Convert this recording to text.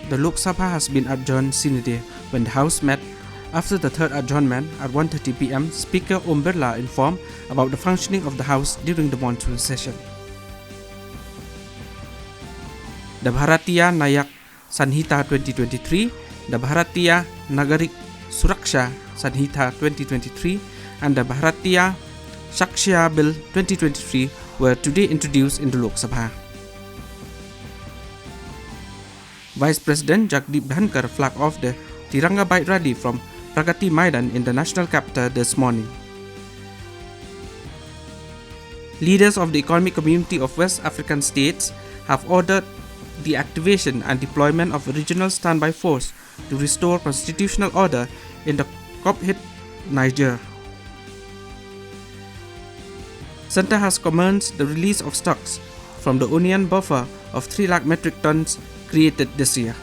the Lok Sabha has been adjourned sine die when the House met. After the third adjournment at 1:30 p.m., Speaker Om Birla informed about the functioning of the House during the monsoon session. The Bharatiya Nayak Sanhita 2023, the Bharatiya Nagarik Suraksha Sanhita 2023, and the Bharatiya Shakshya Bill 2023 were today introduced in the Lok Sabha. Vice President Jagdeep Dhankar flagged off the Tiranga Bike Rally from Pragati Maidan in the national capital this morning. Leaders of the Economic Community of West African States have ordered the activation and deployment of a regional standby force to restore constitutional order in the COP-hit Niger. Centre has commenced the release of stocks from the onion buffer of 3 lakh metric tons created this year.